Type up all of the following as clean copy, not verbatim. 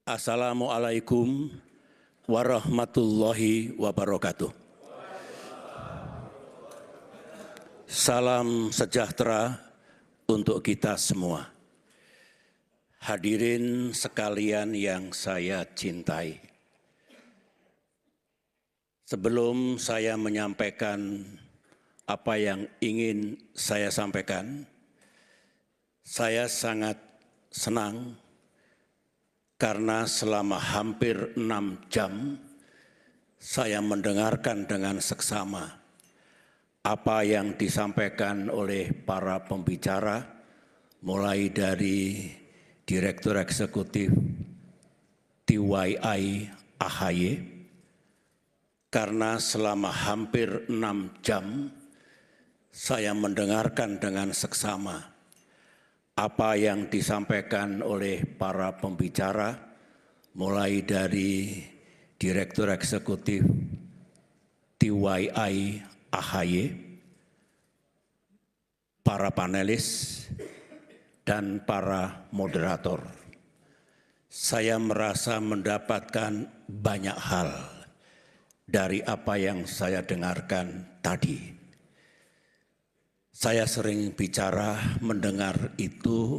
Assalamualaikum warahmatullahi wabarakatuh. Salam sejahtera untuk kita semua. Hadirin sekalian yang saya cintai. Sebelum saya menyampaikan apa yang ingin saya sampaikan, saya sangat senang karena selama hampir 6 jam saya mendengarkan dengan seksama apa yang disampaikan oleh para pembicara, mulai dari Direktur Eksekutif TYI AHY, karena selama hampir 6 jam saya mendengarkan dengan seksama apa yang disampaikan oleh para pembicara, mulai dari Direktur Eksekutif TYI AHY, para panelis, dan para moderator. Saya merasa mendapatkan banyak hal dari apa yang saya dengarkan tadi. Saya sering bicara, mendengar itu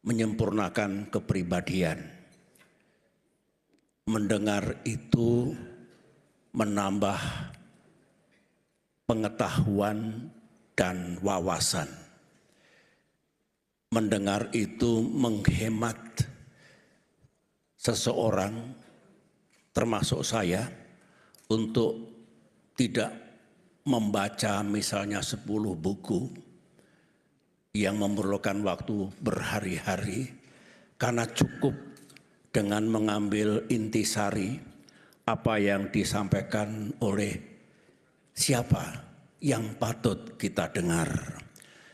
menyempurnakan kepribadian. Mendengar itu menambah pengetahuan dan wawasan. Mendengar itu menghemat seseorang, termasuk saya, untuk tidak membaca misalnya 10 buku yang memerlukan waktu berhari-hari, karena cukup dengan mengambil intisari apa yang disampaikan oleh siapa yang patut kita dengar.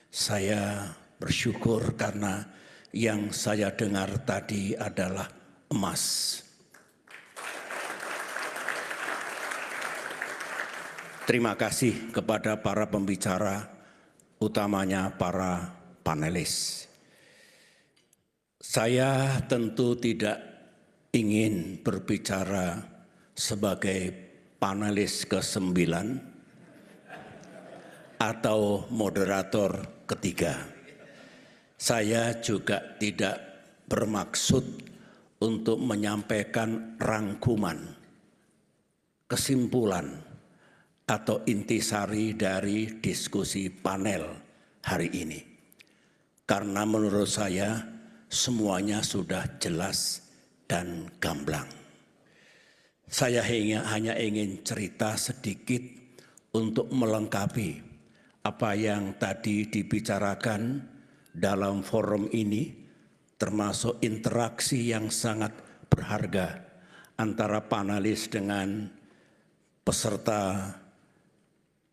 Saya bersyukur karena yang saya dengar tadi adalah emas. Terima kasih kepada para pembicara, utamanya para panelis. Saya tentu tidak ingin berbicara sebagai panelis ke-9 atau moderator ketiga. Saya juga tidak bermaksud untuk menyampaikan rangkuman, kesimpulan, atau intisari dari diskusi panel hari ini. Karena menurut saya semuanya sudah jelas dan gamblang. Saya hanya ingin cerita sedikit untuk melengkapi apa yang tadi dibicarakan dalam forum ini, termasuk interaksi yang sangat berharga antara panelis dengan peserta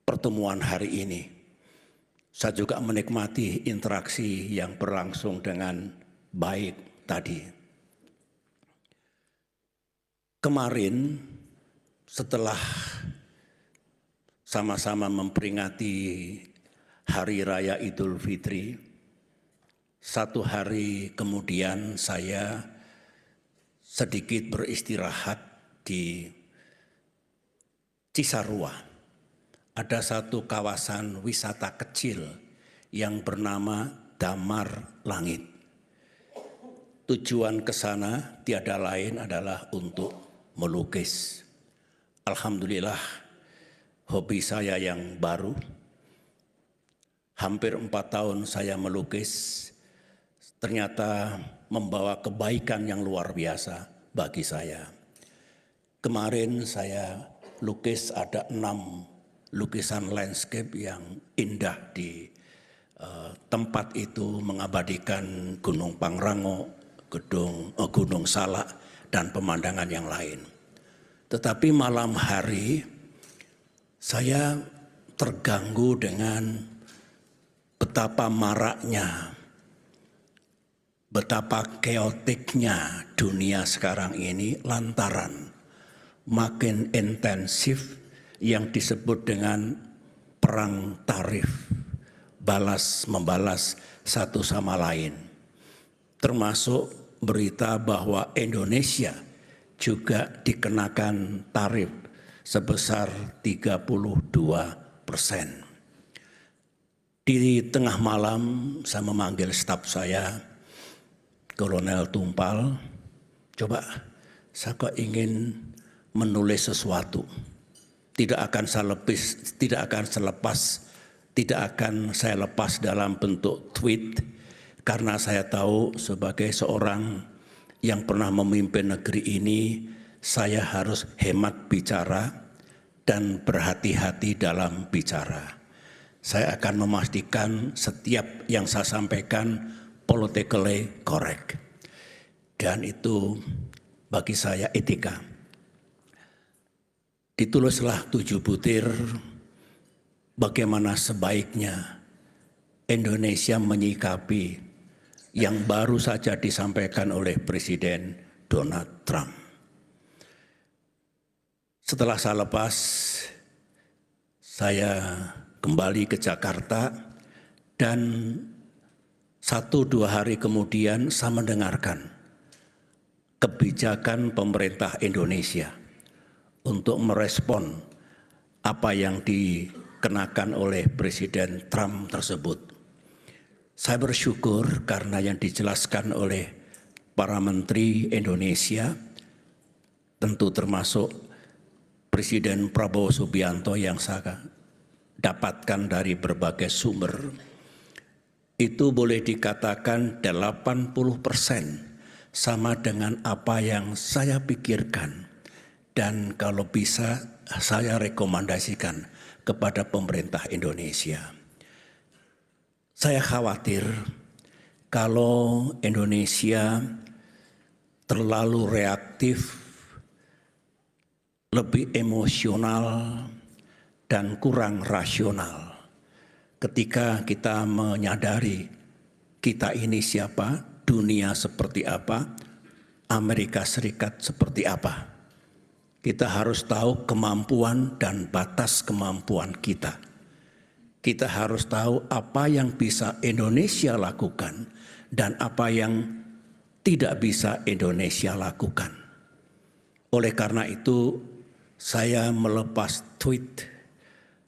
pertemuan hari ini. Saya juga menikmati interaksi yang berlangsung dengan baik tadi. Kemarin setelah sama-sama memperingati Hari Raya Idul Fitri, 1 hari kemudian saya sedikit beristirahat di Cisarua. Ada satu kawasan wisata kecil yang bernama Damar Langit. Tujuan ke sana tiada lain adalah untuk melukis. Alhamdulillah, hobi saya yang baru. Hampir 4 tahun saya melukis, ternyata membawa kebaikan yang luar biasa bagi saya. Kemarin saya lukis ada 6 lukisan landscape yang indah di tempat itu, mengabadikan Gunung Pangrango, Gunung Salak, dan pemandangan yang lain. Tetapi malam hari saya terganggu dengan betapa maraknya, betapa keotiknya dunia sekarang ini lantaran makin intensif yang disebut dengan perang tarif, balas membalas satu sama lain, termasuk berita bahwa Indonesia juga dikenakan tarif sebesar 32%. Di tengah malam saya memanggil staf saya, Kolonel Tumpal, coba saya kok ingin menulis sesuatu. Tidak akan saya lepas dalam bentuk tweet, karena saya tahu sebagai seorang yang pernah memimpin negeri ini, saya harus hemat bicara dan berhati-hati dalam bicara. Saya akan memastikan setiap yang saya sampaikan politically correct. Dan itu bagi saya etika. Ditulislah 7 butir bagaimana sebaiknya Indonesia menyikapi yang baru saja disampaikan oleh Presiden Donald Trump. Setelah saya lepas, saya kembali ke Jakarta dan 1-2 hari kemudian saya mendengarkan kebijakan pemerintah Indonesia untuk merespon apa yang dikenakan oleh Presiden Trump tersebut. Saya bersyukur karena yang dijelaskan oleh para menteri Indonesia, tentu termasuk Presiden Prabowo Subianto yang saya dapatkan dari berbagai sumber, itu boleh dikatakan 80% sama dengan apa yang saya pikirkan. Dan kalau bisa saya rekomendasikan kepada pemerintah Indonesia. Saya khawatir kalau Indonesia terlalu reaktif, lebih emosional dan kurang rasional. Ketika kita menyadari kita ini siapa, dunia seperti apa, Amerika Serikat seperti apa. Kita harus tahu kemampuan dan batas kemampuan kita. Kita harus tahu apa yang bisa Indonesia lakukan dan apa yang tidak bisa Indonesia lakukan. Oleh karena itu, saya melepas tweet,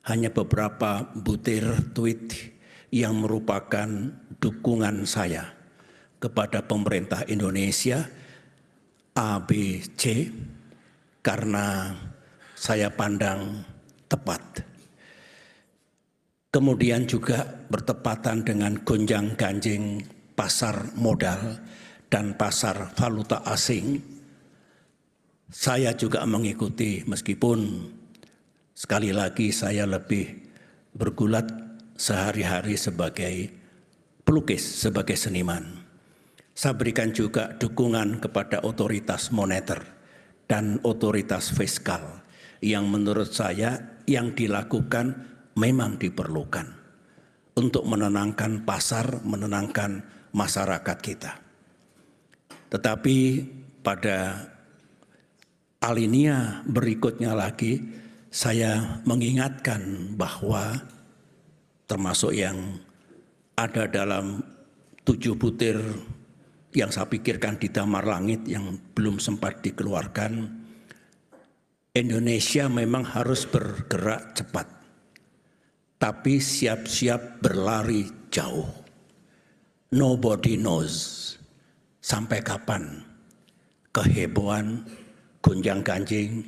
hanya beberapa butir tweet yang merupakan dukungan saya kepada pemerintah Indonesia, ABC, karena saya pandang tepat. Kemudian juga bertepatan dengan gonjang-ganjing pasar modal dan pasar valuta asing, saya juga mengikuti, meskipun sekali lagi saya lebih bergulat sehari-hari sebagai pelukis, sebagai seniman. Saya berikan juga dukungan kepada otoritas moneter dan otoritas fiskal yang menurut saya yang dilakukan memang diperlukan untuk menenangkan pasar, menenangkan masyarakat kita. Tetapi pada alinea berikutnya lagi, saya mengingatkan bahwa termasuk yang ada dalam 7 butir yang saya pikirkan di damar langit yang belum sempat dikeluarkan, Indonesia memang harus bergerak cepat, tapi siap-siap berlari jauh. Nobody knows sampai kapan kehebohan, gonjang-ganjing,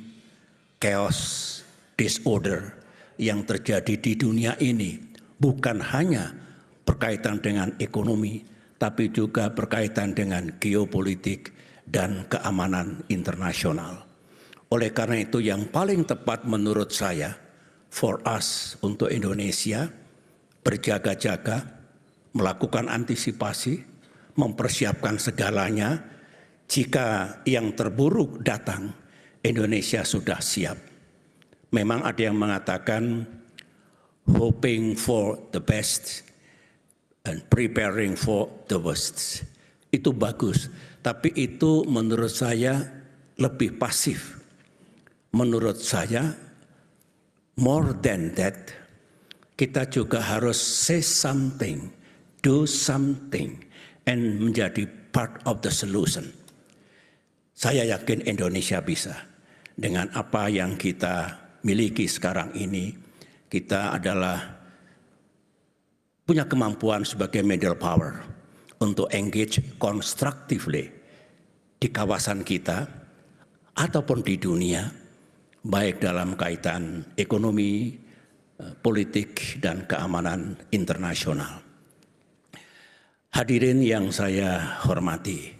chaos, disorder yang terjadi di dunia ini bukan hanya berkaitan dengan ekonomi, tapi juga berkaitan dengan geopolitik dan keamanan internasional. Oleh karena itu yang paling tepat menurut saya, for us, untuk Indonesia, berjaga-jaga, melakukan antisipasi, mempersiapkan segalanya. Jika yang terburuk datang, Indonesia sudah siap. Memang ada yang mengatakan, hoping for the best and preparing for the worst. Itu bagus, tapi itu menurut saya lebih pasif. Menurut saya, more than that, kita juga harus say something, do something, and menjadi part of the solution. Saya yakin Indonesia bisa. Dengan apa yang kita miliki sekarang ini, kita adalah punya kemampuan sebagai middle power untuk engage constructively di kawasan kita ataupun di dunia, baik dalam kaitan ekonomi, politik, dan keamanan internasional. Hadirin yang saya hormati,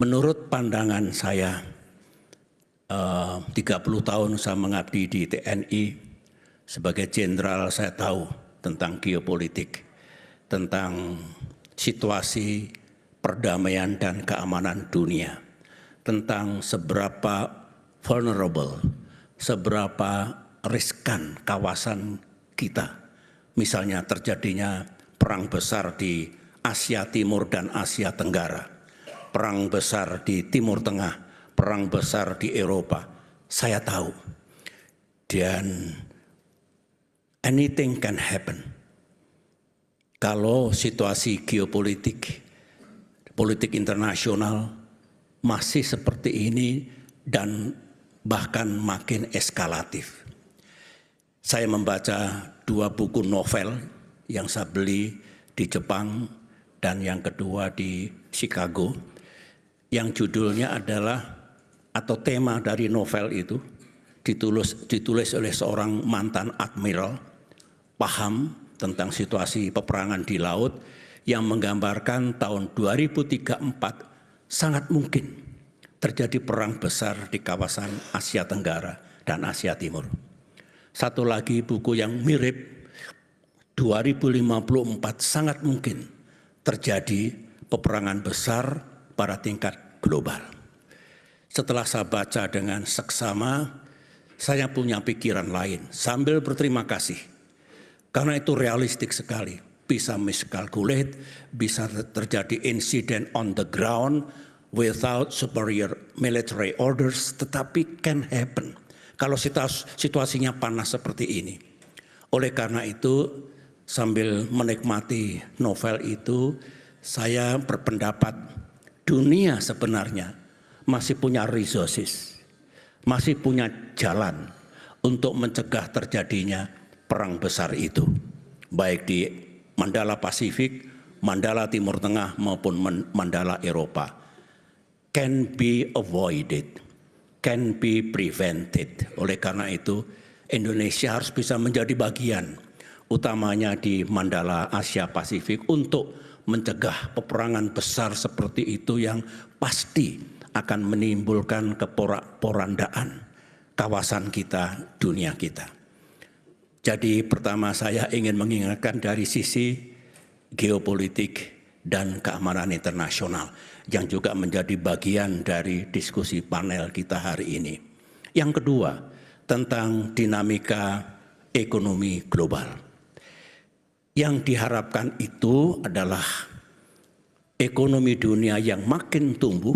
menurut pandangan saya, 30 tahun saya mengabdi di TNI, sebagai jenderal saya tahu tentang geopolitik, tentang situasi perdamaian dan keamanan dunia, tentang seberapa vulnerable, seberapa riskan kawasan kita. Misalnya terjadinya perang besar di Asia Timur dan Asia Tenggara, perang besar di Timur Tengah, perang besar di Eropa. Saya tahu. Dan anything can happen. Kalau situasi geopolitik, politik internasional masih seperti ini dan bahkan makin eskalatif. Saya membaca 2 buku novel yang saya beli di Jepang dan yang kedua di Chicago, yang judulnya adalah, atau tema dari novel itu ditulis oleh seorang mantan admiral, paham tentang situasi peperangan di laut, yang menggambarkan tahun 2034 sangat mungkin terjadi perang besar di kawasan Asia Tenggara dan Asia Timur. Satu lagi buku yang mirip, 2054 sangat mungkin terjadi peperangan besar pada tingkat global. Setelah saya baca dengan seksama, saya punya pikiran lain sambil berterima kasih. Karena itu realistik sekali, bisa miscalculate, bisa terjadi insiden on the ground without superior military orders, tetapi can happen kalau situasinya panas seperti ini. Oleh karena itu, sambil menikmati novel itu, saya berpendapat dunia sebenarnya masih punya resources, masih punya jalan untuk mencegah terjadinya perang besar itu, baik di Mandala Pasifik, Mandala Timur Tengah maupun Mandala Eropa. Can be avoided, can be prevented. Oleh karena itu, Indonesia harus bisa menjadi bagian, utamanya di Mandala Asia Pasifik, untuk mencegah peperangan besar seperti itu yang pasti akan menimbulkan keporak-porandaan kawasan kita, dunia kita. Jadi pertama saya ingin mengingatkan dari sisi geopolitik dan keamanan internasional yang juga menjadi bagian dari diskusi panel kita hari ini. Yang kedua, tentang dinamika ekonomi global. Yang diharapkan itu adalah ekonomi dunia yang makin tumbuh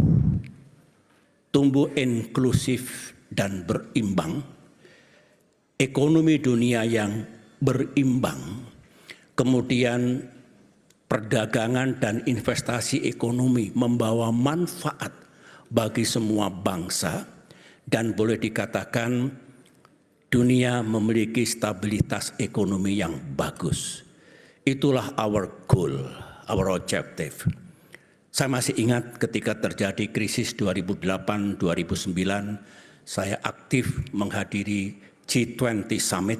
inklusif dan berimbang, ekonomi dunia yang berimbang, kemudian perdagangan dan investasi ekonomi membawa manfaat bagi semua bangsa, dan boleh dikatakan dunia memiliki stabilitas ekonomi yang bagus. Itulah our goal, our objective. Saya masih ingat ketika terjadi krisis 2008-2009, saya aktif menghadiri G20 Summit,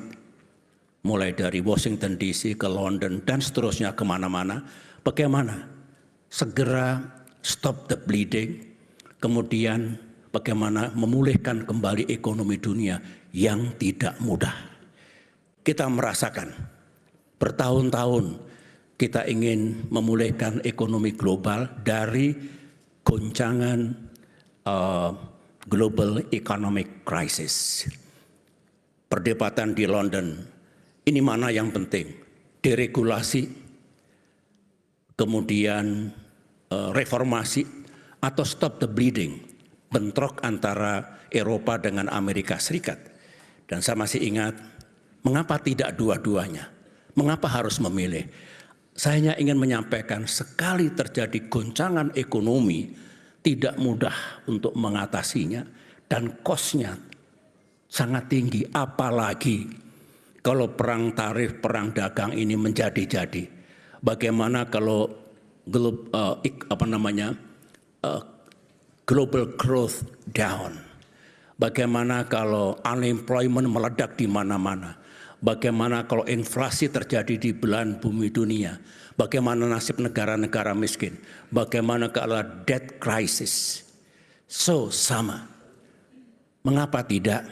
mulai dari Washington DC ke London dan seterusnya kemana-mana. Bagaimana segera stop the bleeding, kemudian bagaimana memulihkan kembali ekonomi dunia yang tidak mudah. Kita merasakan bertahun-tahun kita ingin memulihkan ekonomi global dari goncangan global economic crisis. Perdebatan di London, ini mana yang penting? Deregulasi, kemudian reformasi, atau stop the bleeding, bentrok antara Eropa dengan Amerika Serikat. Dan saya masih ingat, mengapa tidak dua-duanya? Mengapa harus memilih? Saya hanya ingin menyampaikan sekali terjadi goncangan ekonomi, tidak mudah untuk mengatasinya dan kosnya sangat tinggi. Apalagi kalau perang tarif, perang dagang ini menjadi-jadi. Bagaimana kalau global growth down? Bagaimana kalau unemployment meledak di mana-mana? Bagaimana kalau inflasi terjadi di belahan bumi dunia? Bagaimana nasib negara-negara miskin? Bagaimana kalau debt crisis? Sama. Mengapa tidak?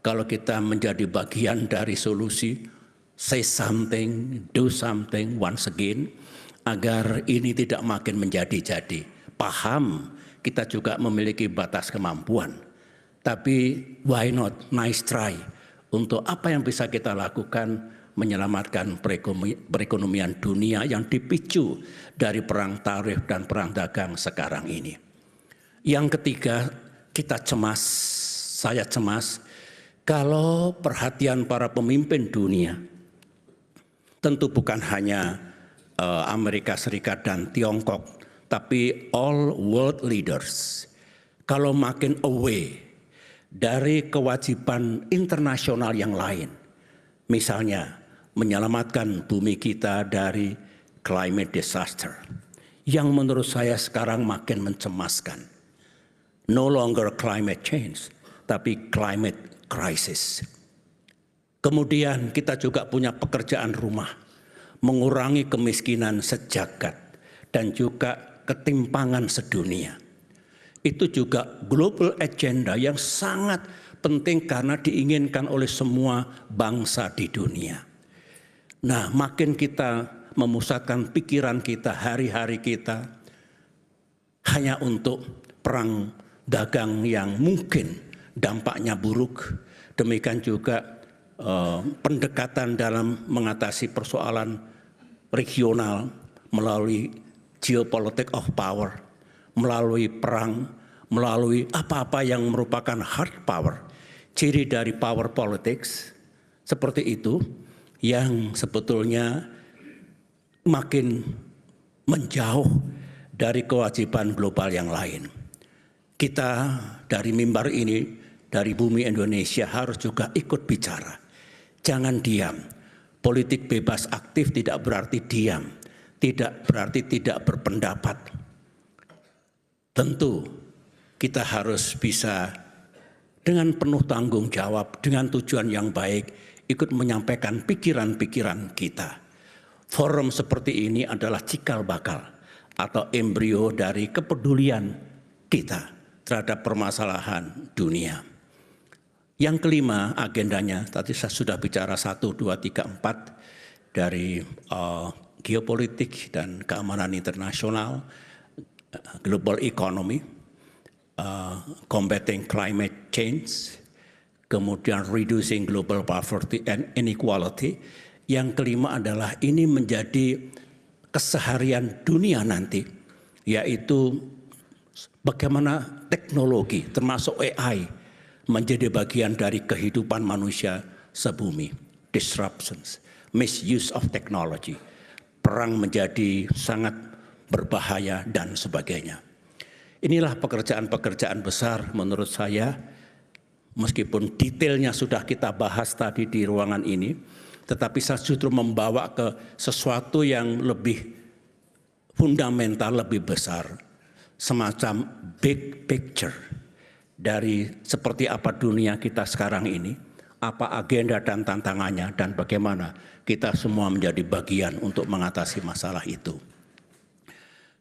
Kalau kita menjadi bagian dari solusi, say something, do something once again, agar ini tidak makin menjadi-jadi. Paham, kita juga memiliki batas kemampuan. Tapi why not, nice try. Untuk apa yang bisa kita lakukan menyelamatkan perekonomian dunia yang dipicu dari perang tarif dan perang dagang sekarang ini. Yang ketiga, kita cemas, saya cemas, kalau perhatian para pemimpin dunia, tentu bukan hanya Amerika Serikat dan Tiongkok, tapi all world leaders, kalau makin away dari kewajiban internasional yang lain, misalnya menyelamatkan bumi kita dari climate disaster, yang menurut saya sekarang makin mencemaskan. No longer climate change, tapi climate crisis. Kemudian kita juga punya pekerjaan rumah, mengurangi kemiskinan sejagat dan juga ketimpangan sedunia. Itu juga global agenda yang sangat penting karena diinginkan oleh semua bangsa di dunia. Nah, makin kita memusatkan pikiran kita, hari-hari kita hanya untuk perang dagang yang mungkin dampaknya buruk, demikian juga pendekatan dalam mengatasi persoalan regional melalui geopolitik of power, melalui perang, melalui apa-apa yang merupakan hard power, ciri dari power politics, seperti itu yang sebetulnya makin menjauh dari kewajiban global yang lain. Kita dari mimbar ini, dari bumi Indonesia harus juga ikut bicara. Jangan diam. Politik bebas aktif tidak berarti diam, tidak berarti tidak berpendapat. Tentu kita harus bisa dengan penuh tanggung jawab, dengan tujuan yang baik, ikut menyampaikan pikiran-pikiran kita. Forum seperti ini adalah cikal bakal atau embrio dari kepedulian kita terhadap permasalahan dunia. Yang kelima agendanya, tadi saya sudah bicara 1, 2, 3, 4 dari geopolitik dan keamanan internasional, global economy, combating climate change, kemudian reducing global poverty and inequality. Yang kelima adalah ini menjadi keseharian dunia nanti, yaitu bagaimana teknologi termasuk AI menjadi bagian dari kehidupan manusia sebumi. Disruptions, misuse of technology, perang menjadi sangat berbahaya dan sebagainya. Inilah pekerjaan-pekerjaan besar menurut saya, meskipun detailnya sudah kita bahas tadi di ruangan ini, tetapi saya justru membawa ke sesuatu yang lebih fundamental, lebih besar, semacam big picture dari seperti apa dunia kita sekarang ini, apa agenda dan tantangannya, dan bagaimana kita semua menjadi bagian untuk mengatasi masalah itu.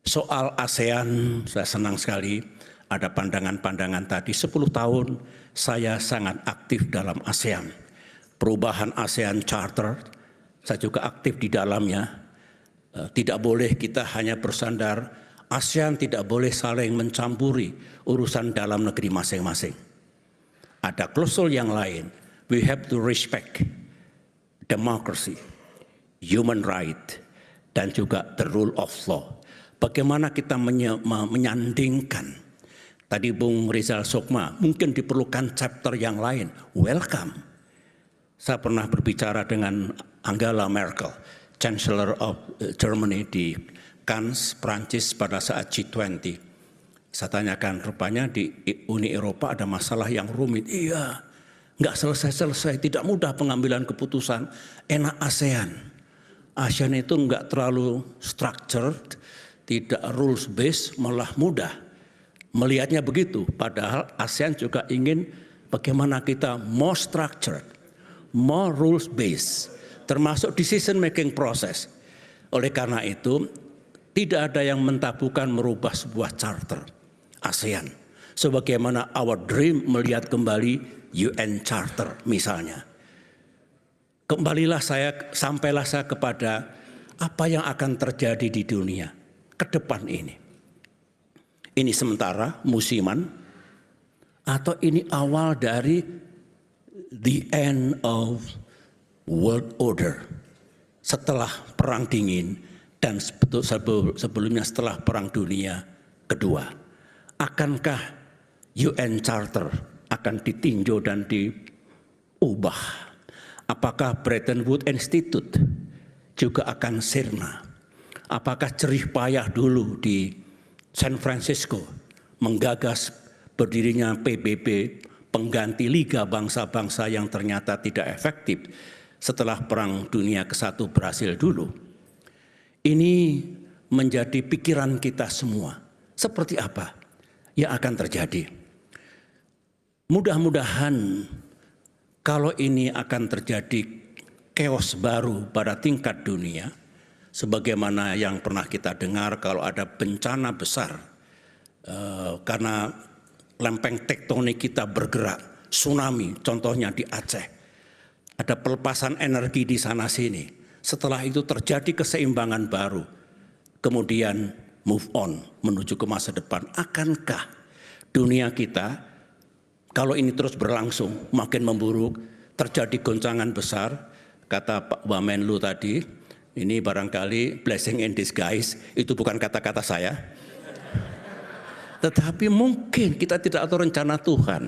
Soal ASEAN, saya senang sekali ada pandangan-pandangan tadi. 10 tahun saya sangat aktif dalam ASEAN. Perubahan ASEAN Charter, saya juga aktif di dalamnya. Tidak boleh kita hanya bersandar, ASEAN tidak boleh saling mencampuri urusan dalam negeri masing-masing. Ada klausul yang lain, we have to respect democracy, human right, dan juga the rule of law. Bagaimana kita menyandingkan, tadi Bung Rizal Sukma, mungkin diperlukan chapter yang lain, welcome. Saya pernah berbicara dengan Angela Merkel, Chancellor of Germany di Cannes, Prancis pada saat G20. Saya tanyakan, rupanya di Uni Eropa ada masalah yang rumit. Iya, nggak selesai-selesai, tidak mudah pengambilan keputusan. Enak ASEAN. ASEAN itu nggak terlalu structured, tidak rules based, malah mudah. Melihatnya begitu, padahal ASEAN juga ingin bagaimana kita more structured, more rules based, termasuk decision making process. Oleh karena itu, tidak ada yang mentabukan merubah sebuah charter ASEAN. Sebagaimana our dream melihat kembali UN Charter misalnya. Sampailah saya kepada apa yang akan terjadi di dunia ke depan ini. Ini sementara, musiman, atau ini awal dari the end of world order. Setelah Perang Dingin dan sebelumnya setelah Perang Dunia Kedua. Akankah UN Charter akan ditinjau dan diubah? Apakah Bretton Woods Institute juga akan sirna? Apakah jerih payah dulu di San Francisco menggagas berdirinya PBB, pengganti Liga Bangsa-Bangsa yang ternyata tidak efektif setelah Perang Dunia ke-1 berhasil dulu. Ini menjadi pikiran kita semua. Seperti apa yang akan terjadi? Mudah-mudahan kalau ini akan terjadi chaos baru pada tingkat dunia, sebagaimana yang pernah kita dengar kalau ada bencana besar karena lempeng tektonik kita bergerak, tsunami contohnya di Aceh, ada pelepasan energi di sana-sini. Setelah itu terjadi keseimbangan baru, kemudian move on menuju ke masa depan. Akankah dunia kita kalau ini terus berlangsung makin memburuk, terjadi goncangan besar? Kata Pak Wamenlu tadi, ini barangkali blessing in disguise, itu bukan kata-kata saya. Tetapi mungkin kita tidak tahu rencana Tuhan.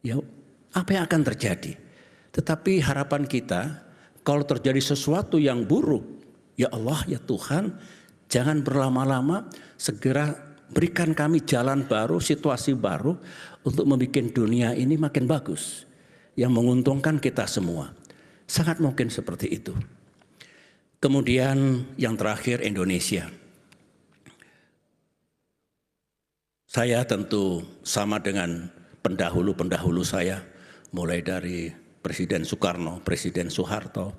Ya, apa yang akan terjadi? Tetapi harapan kita, kalau terjadi sesuatu yang buruk, ya Allah, ya Tuhan, jangan berlama-lama, segera berikan kami jalan baru, situasi baru, untuk membuat dunia ini makin bagus, yang menguntungkan kita semua. Sangat mungkin seperti itu. Kemudian yang terakhir, Indonesia. Saya tentu sama dengan pendahulu-pendahulu saya, mulai dari Presiden Soekarno, Presiden Soeharto,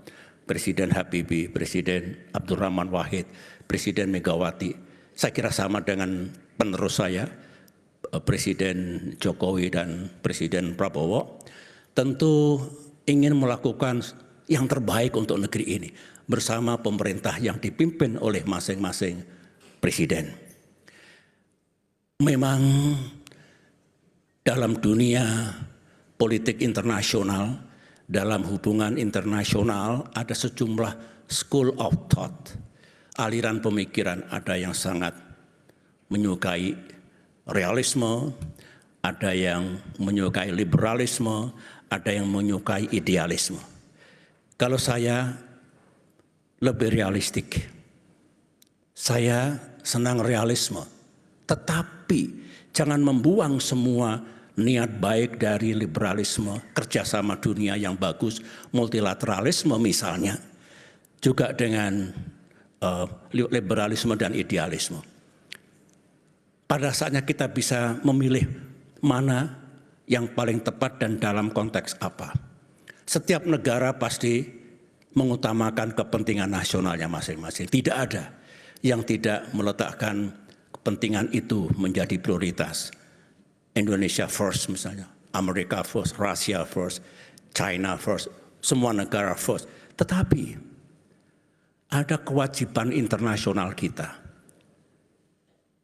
Presiden Habibie, Presiden Abdurrahman Wahid, Presiden Megawati. Saya kira sama dengan penerus saya, Presiden Jokowi dan Presiden Prabowo. Tentu ingin melakukan yang terbaik untuk negeri ini bersama pemerintah yang dipimpin oleh masing-masing presiden. Memang dalam dunia politik internasional, dalam hubungan internasional ada sejumlah school of thought, aliran pemikiran. Ada yang sangat menyukai realisme, ada yang menyukai liberalisme, ada yang menyukai idealisme. Kalau saya lebih realistik, saya senang realisme, tetapi jangan membuang semua niat baik dari liberalisme, kerjasama dunia yang bagus, multilateralisme misalnya, juga dengan liberalisme dan idealisme. Pada saatnya kita bisa memilih mana yang paling tepat dan dalam konteks apa. Setiap negara pasti mengutamakan kepentingan nasionalnya masing-masing. Tidak ada yang tidak meletakkan kepentingan itu menjadi prioritas. Indonesia first misalnya, Amerika first, Russia first, China first, semua negara first. Tetapi ada kewajiban internasional kita,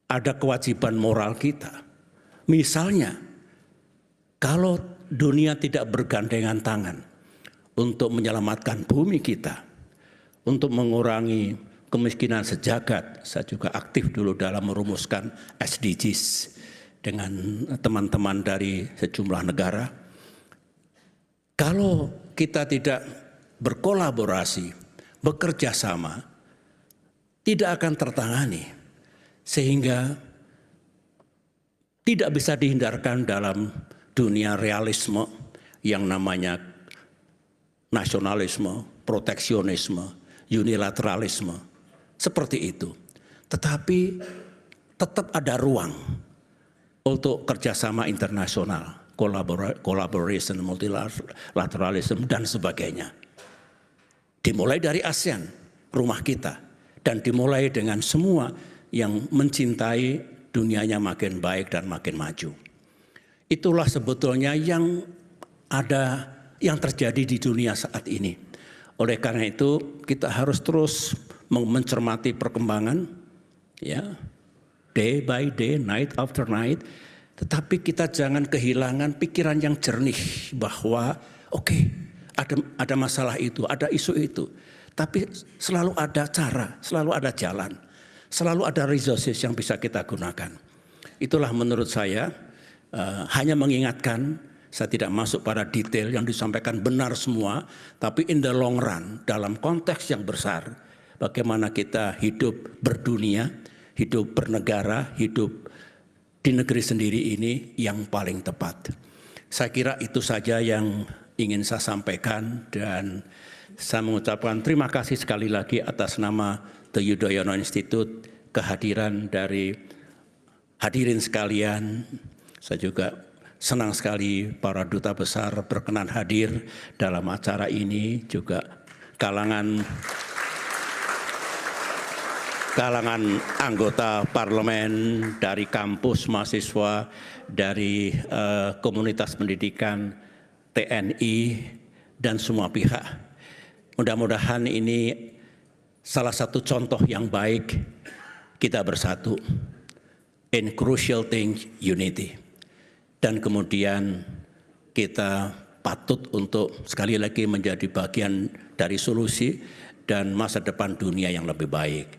ada kewajiban moral kita. Misalnya, kalau dunia tidak bergandengan tangan untuk menyelamatkan bumi kita, untuk mengurangi kemiskinan sejagat. Saya juga aktif dulu dalam merumuskan SDGs dengan teman-teman dari sejumlah negara. Kalau kita tidak berkolaborasi, bekerja sama tidak akan tertangani, sehingga tidak bisa dihindarkan dalam dunia realisme yang namanya nasionalisme, proteksionisme, unilateralisme, seperti itu. Tetapi tetap ada ruang untuk kerjasama internasional, collaboration, multilateralism, dan sebagainya. Dimulai dari ASEAN, rumah kita, dan dimulai dengan semua yang mencintai dunianya makin baik dan makin maju. Itulah sebetulnya yang terjadi di dunia saat ini. Oleh karena itu kita harus terus mencermati perkembangan, ya, day by day, night after night. Tetapi kita jangan kehilangan pikiran yang jernih bahwa ada masalah itu, ada isu itu. Tapi selalu ada cara, selalu ada jalan, selalu ada resources yang bisa kita gunakan. Itulah menurut saya, hanya mengingatkan, saya tidak masuk pada detail yang disampaikan benar semua, tapi in the long run, dalam konteks yang besar, bagaimana kita hidup berdunia, hidup bernegara, hidup di negeri sendiri ini yang paling tepat. Saya kira itu saja yang ingin saya sampaikan, dan saya mengucapkan terima kasih sekali lagi atas nama The Yudhoyono Institute, kehadiran dari hadirin sekalian. Saya juga senang sekali para duta besar berkenan hadir dalam acara ini, juga kalangan anggota parlemen, dari kampus mahasiswa, dari komunitas pendidikan, TNI, dan semua pihak. Mudah-mudahan ini salah satu contoh yang baik kita bersatu. In crucial thing, unity. Dan kemudian kita patut untuk sekali lagi menjadi bagian dari solusi dan masa depan dunia yang lebih baik.